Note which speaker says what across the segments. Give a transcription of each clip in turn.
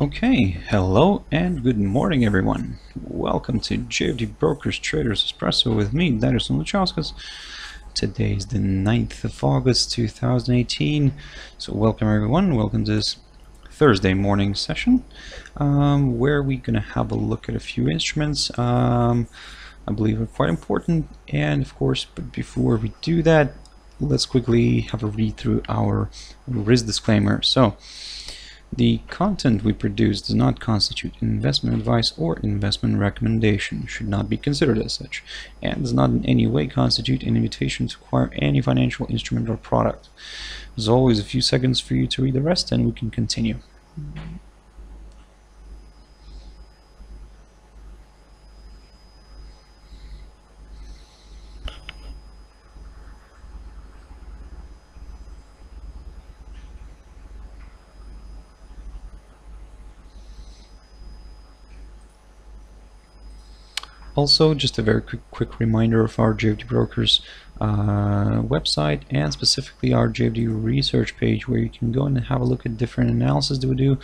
Speaker 1: Okay, hello and good morning everyone. Welcome to JFD Brokers Traders Espresso with me, Untitled. Today is the 9th of August 2018. So welcome everyone, welcome to this Thursday morning session where we're going to have a look at a few instruments I believe are quite important. And of course, but before we do that, let's quickly have a read through our risk disclaimer. So the content we produce does not constitute investment advice or investment recommendation, should not be considered as such, and does not in any way constitute an invitation to acquire any financial instrument or product. There's always a few seconds for you to read the rest and we can continue. Also, just a very quick reminder of our JFD Brokers website, and specifically our JFD research page, where you can go and have a look at different analysis that we do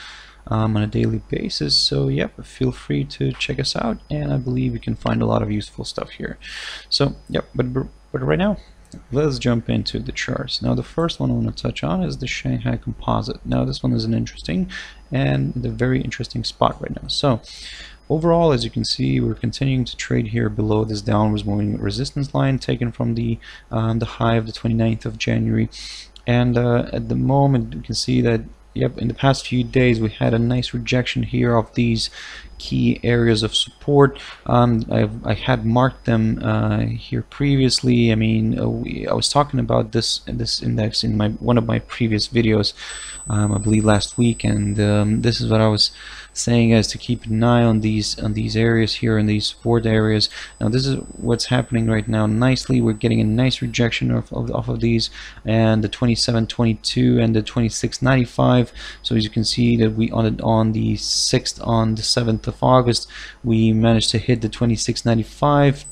Speaker 1: on a daily basis. So yep, feel free to check us out, and I believe you can find a lot of useful stuff here. So yep, but right now, let's jump into the charts. Now the first one I want to touch on is the Shanghai Composite. Now this one is an interesting and a very interesting spot right now. So overall, as you can see, we're continuing to trade here below this downwards moving resistance line taken from the high of the 29th of January. And at the moment, you can see that, yep, in the past few days, we had a nice rejection here of these key areas of support. I had marked them here previously. I mean, I was talking about this index in one of my previous videos, I believe last week, and this is what I was saying, as to keep an eye on these areas here, in these support areas. Now this is what's happening right now. Nicely, we're getting a nice rejection off of these, and the 27.22 and the 26.95. So as you can see that we on the 6th, on the 7th of August, we managed to hit the 26.95,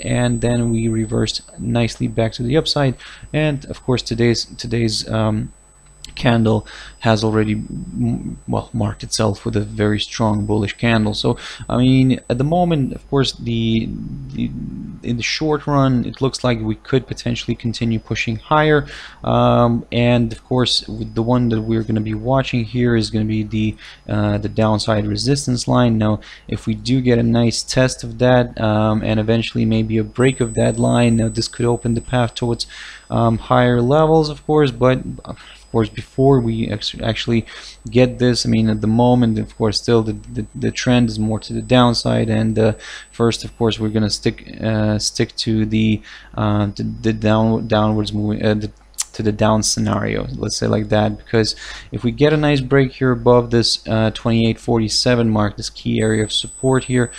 Speaker 1: and then we reversed nicely back to the upside. And of course, today's candle has already marked itself with a very strong bullish candle. So I mean, at the moment, of course, in the short run, it looks like we could potentially continue pushing higher, and of course the one that we're going to be watching here is going to be the downside resistance line. Now if we do get a nice test of that, and eventually maybe a break of that line, now this could open the path towards higher levels, of course. But of course, before we actually get this, I mean, at the moment, of course, still the trend is more to the downside. And first, of course, we're gonna stick to the downwards moving, to the down scenario, let's say like that, because if we get a nice break here above this 28.47 mark, this key area of support here,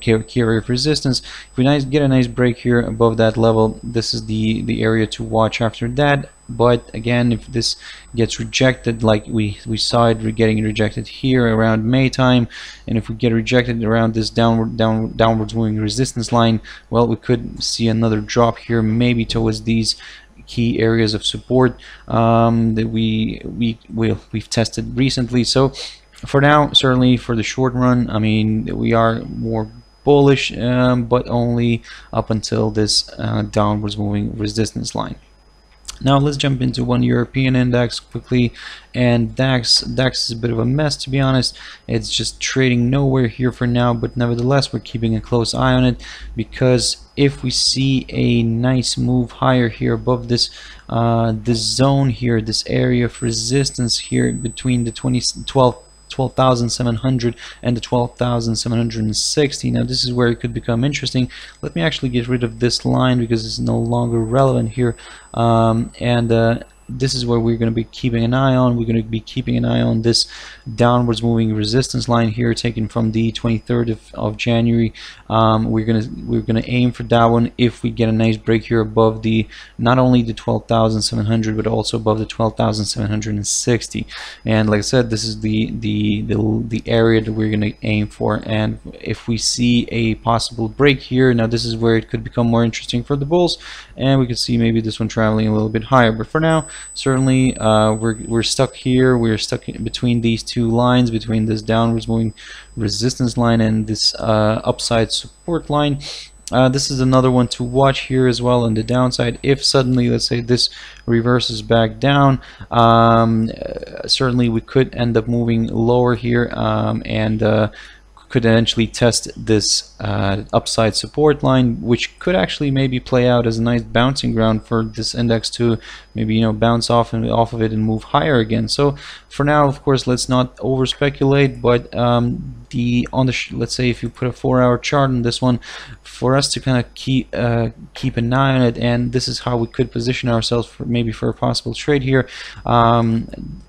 Speaker 1: key area of resistance, if we get a nice break here above that level, this is the area to watch after that. But again, if this gets rejected, like we saw it getting rejected here around May time, and if we get rejected around this downwards moving resistance line, well, we could see another drop here, maybe towards these key areas of support that we've tested recently. So for now, certainly for the short run, I mean, we are more bullish, but only up until this downwards moving resistance line. Now let's jump into one European index quickly, and DAX is a bit of a mess, to be honest. It's just trading nowhere here for now, but nevertheless we're keeping a close eye on it, because if we see a nice move higher here above this this zone here, this area of resistance here between the 12,700 and the 12,760. Now this is where it could become interesting. Let me actually get rid of this line because it's no longer relevant here, this is where we're going to be keeping an eye on. We're going to be keeping an eye on this downwards moving resistance line here, taken from the 23rd of January. We're gonna aim for that one if we get a nice break here above not only the 12,700 but also above the 12,760. And like I said, this is the area that we're gonna aim for. And if we see a possible break here, now this is where it could become more interesting for the bulls, and we could see maybe this one traveling a little bit higher. But for now, certainly we're stuck here. We're stuck in between these two lines, between this downwards moving resistance line and this upside support line. This is another one to watch here as well on the downside. If suddenly, let's say, this reverses back down, certainly we could end up moving lower here, and could eventually test this upside support line, which could actually maybe play out as a nice bouncing ground for this index to maybe, you know, bounce off of it and move higher again. So for now, of course, let's not over speculate, but let's say if you put a 4-hour chart on this one, for us to kind of keep an eye on it, and this is how we could position ourselves for maybe for a possible trade here.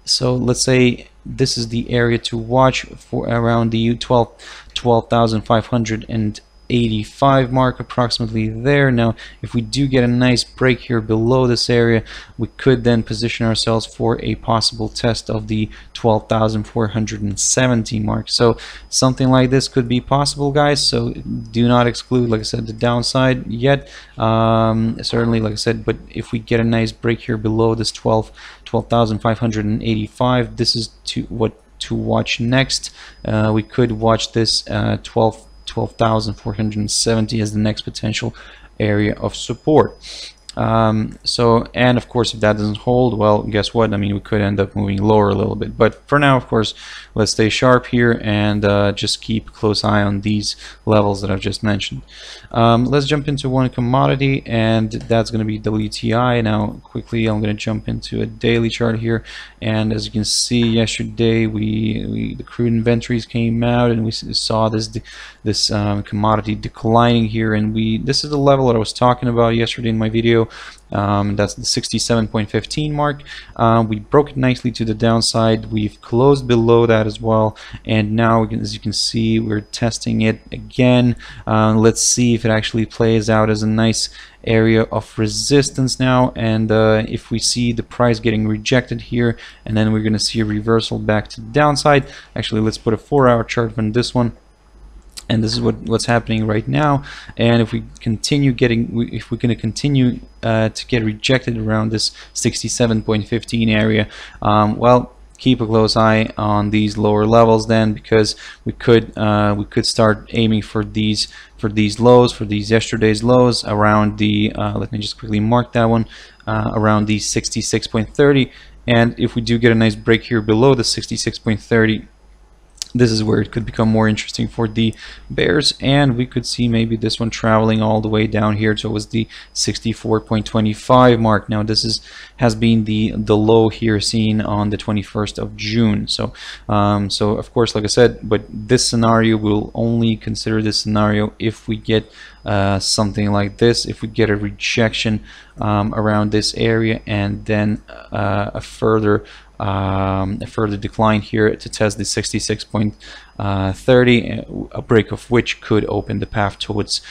Speaker 1: So let's say this is the area to watch for, around the 12,585 mark, approximately there. Now if we do get a nice break here below this area, we could then position ourselves for a possible test of the 12,470 mark. So something like this could be possible, guys, so do not exclude, like I said, the downside yet. Certainly, like I said, but if we get a nice break here below this 12,585, this is what to watch next. We could watch this 12,470 as the next potential area of support. So, and of course, if that doesn't hold, well, guess what? I mean, we could end up moving lower a little bit. But for now, of course, let's stay sharp here and just keep a close eye on these levels that I've just mentioned. Let's jump into one commodity, and that's going to be WTI. Now, quickly, I'm going to jump into a daily chart here. And as you can see, yesterday the crude inventories came out, and we saw this commodity declining here. And this is the level that I was talking about yesterday in my video. That's the 67.15 mark. We broke it nicely to the downside. We've closed below that as well, and now as you can see, we're testing it again. Let's see if it actually plays out as a nice area of resistance now, and if we see the price getting rejected here, and then we're going to see a reversal back to the downside. Actually, let's put a 4-hour chart on this one. And this is what's happening right now. And if we continue if we're going to continue to get rejected around this 67.15 area, well, keep a close eye on these lower levels then, because we could start aiming for these lows, for these yesterday's lows around the let me just quickly mark that one, around the 66.30. And if we do get a nice break here below the 66.30, this is where it could become more interesting for the bears, and we could see maybe this one traveling all the way down here towards the 64.25 mark. Now this has been the low here seen on the 21st of June. So so of course, like I said, but this scenario, we'll only consider this scenario if we get something like this, if we get a rejection around this area, and then a further decline here to test the 66.30, a break of which could open the path towards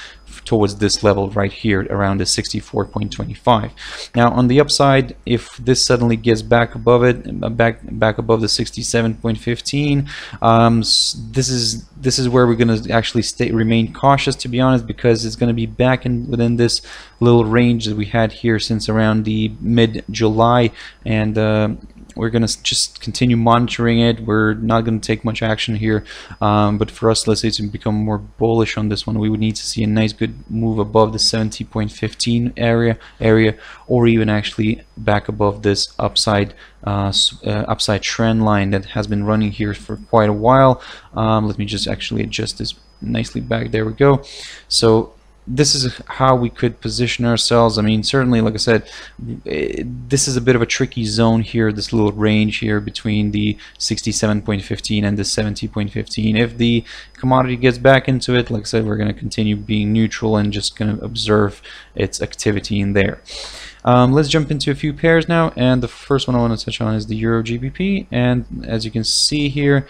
Speaker 1: this level right here around the 64.25. Now on the upside, if this suddenly gets back above it, back above the 67.15, this is where we're going to actually remain cautious, to be honest, because it's going to be back within this little range that we had here since around the mid-July, and we're going to just continue monitoring it. We're not going to take much action here, but for us, let's say, to become more bullish on this one, we would need to see a nice good move above the 70.15 area, or even actually back above this upside trend line that has been running here for quite a while. Let me just actually adjust this nicely back. There we go. So this is how we could position ourselves. I mean, certainly, like I said, this is a bit of a tricky zone here, this little range here between the 67.15 and the 70.15. If the commodity gets back into it, like I said, we're going to continue being neutral and just going to observe its activity in there. Let's jump into a few pairs now, and the first one I want to touch on is the EURGBP. And as you can see here,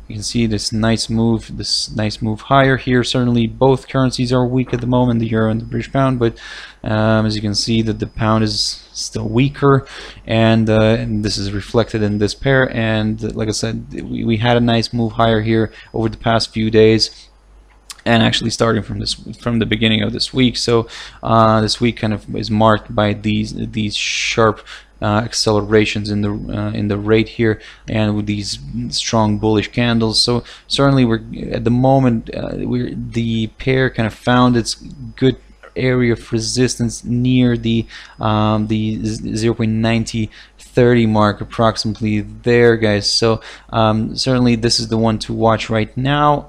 Speaker 1: you can see this nice move higher here. Certainly both currencies are weak at the moment, the euro and the British pound, but as you can see that the pound is still weaker, and this is reflected in this pair. And like I said, we had a nice move higher here over the past few days. and actually starting from the beginning of this week. So this week kind of is marked by these sharp accelerations in the rate here, and with these strong bullish candles. So certainly we're at the moment the pair kind of found its good area of resistance near the 0.9030 mark, approximately there, guys. So certainly this is the one to watch right now.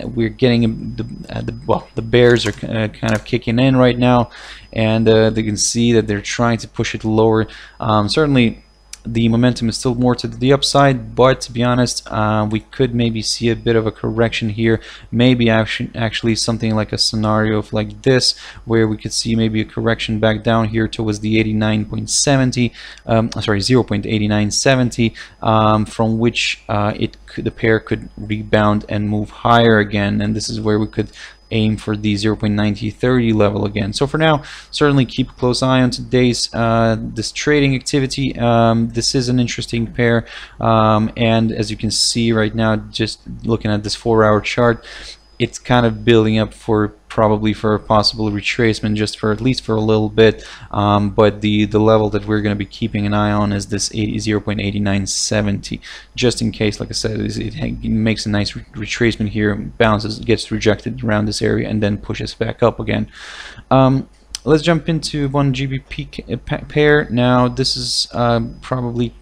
Speaker 1: We're getting the bears are kind of kicking in right now, and they can see that they're trying to push it lower. Certainly the momentum is still more to the upside, but to be honest, we could maybe see a bit of a correction here, maybe actually something like a scenario of like this, where we could see maybe a correction back down here towards the 89.70 sorry, 0.8970, from which the pair could rebound and move higher again, and this is where we could aim for the 0.9030 level again. So for now, certainly keep a close eye on today's this trading activity. This is an interesting pair, and as you can see right now, just looking at this 4-hour chart, it's kind of building up for probably for a possible retracement, just for at least for a little bit, but the level that we're going to be keeping an eye on is this 0.8970, just in case, like I said, it makes a nice retracement here, bounces, gets rejected around this area, and then pushes back up again. Let's jump into one GBP pair. Now this is probably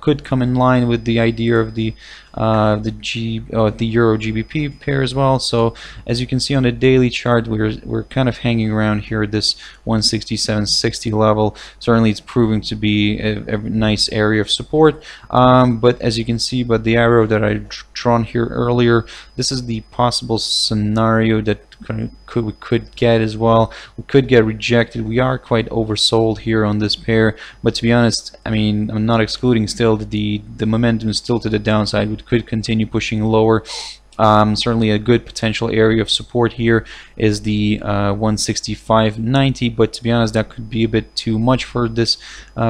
Speaker 1: could come in line with the idea of the Euro GBP pair as well. So as you can see on the daily chart, we're kind of hanging around here at this 167.60 level. Certainly it's proving to be a nice area of support, but as you can see by the arrow that I drawn here earlier, this is the possible scenario that we could get as well. We could get rejected. We are quite oversold here on this pair, but to be honest, I mean, I'm not excluding still the momentum is still to the downside. We could continue pushing lower. Certainly a good potential area of support here is the 165.90, but to be honest, that could be a bit too much for this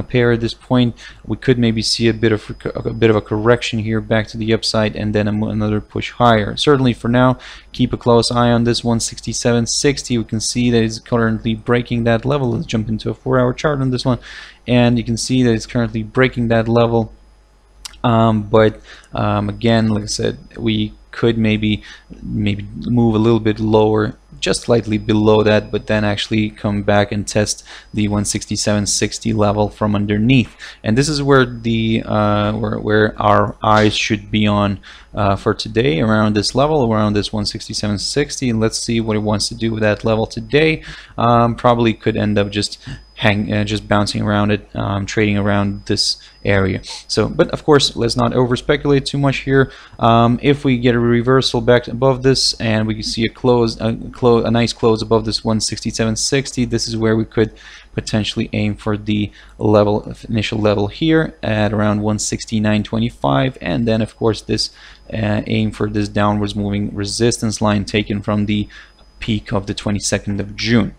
Speaker 1: pair at this point. We could maybe see a bit of a correction here back to the upside, and then another push higher. Certainly for now, keep a close eye on this 167.60. We can see that it's currently breaking that level. Let's jump into a 4-hour chart on this one, and you can see that it's currently breaking that level. But again, like I said, we could maybe move a little bit lower, just slightly below that, but then actually come back and test the 167.60 level from underneath. And this is where the where our eyes should be on for today, around this level, around this 167.60. And let's see what it wants to do with that level today. Probably could end up just bouncing around it, trading around this area. So, but of course, let's not over speculate too much here. If we get a reversal back above this, and we can see a nice close above this 167.60, this is where we could potentially aim for the initial level here at around 169.25, and then of course this aim for this downwards moving resistance line taken from the peak of the 22nd of June.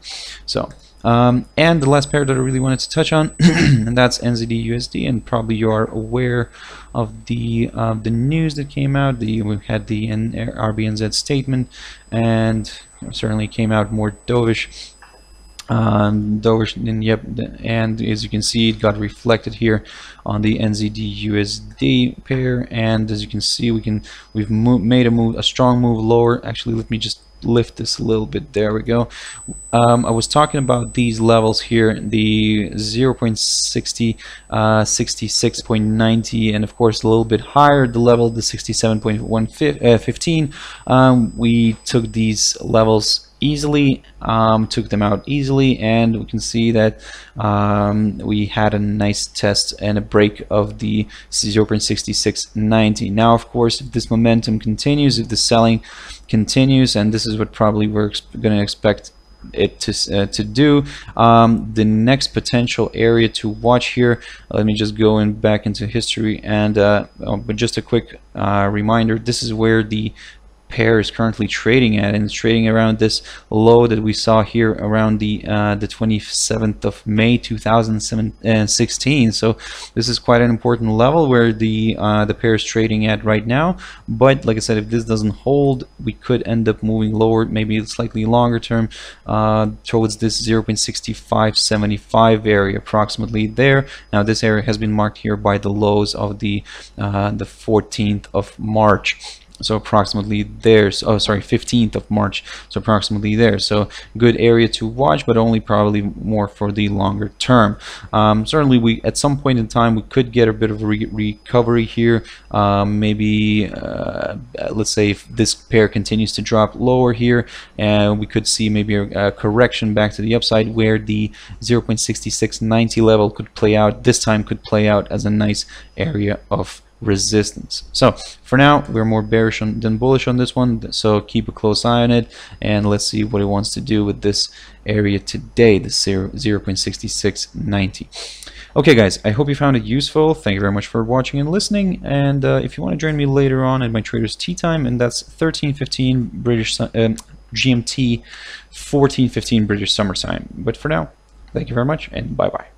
Speaker 1: So and the last pair that I really wanted to touch on, and that's NZDUSD, and probably you are aware of the news that came out. We had the RBNZ statement, and certainly came out more dovish. And as you can see, it got reflected here on the NZDUSD pair, and as you can see, we've made a strong move lower. Actually, let me just lift this a little bit. There we go. I was talking about these levels here, the 0.60, 66.90, and of course a little bit higher, the level, the 67.15. We took these levels easily, took them out easily, and we can see that we had a nice test and a break of the 0.6690. Now of course, if this momentum continues, if the selling continues, and this is what probably we're going to expect it to do, the next potential area to watch here, let me just go back into history, and but just a quick reminder, this is where the pair is currently trading at, and it's trading around this low that we saw here around the 27th of May 2016. So this is quite an important level where the pair is trading at right now. But like I said, if this doesn't hold, we could end up moving lower, maybe slightly longer term, towards this 0.6575 area, approximately there. Now this area has been marked here by the lows of the 14th of March. So approximately there. Oh, sorry, 15th of March. So approximately there. So good area to watch, but only probably more for the longer term. Certainly, we at some point in time we could get a bit of a recovery here. Maybe let's say if this pair continues to drop lower here, and we could see maybe a correction back to the upside where the 0.6690 level could play out. This time could play out as a nice area of resistance. So for now, we're more bearish than bullish on this one, so keep a close eye on it, and let's see what it wants to do with this area today, the 0.6690. Okay guys, I hope you found it useful. Thank you very much for watching and listening, and if you want to join me later on at my Traders Tea Time, and that's 13:15 British GMT, 14:15 British Summer Time. But for now, thank you very much, and bye bye.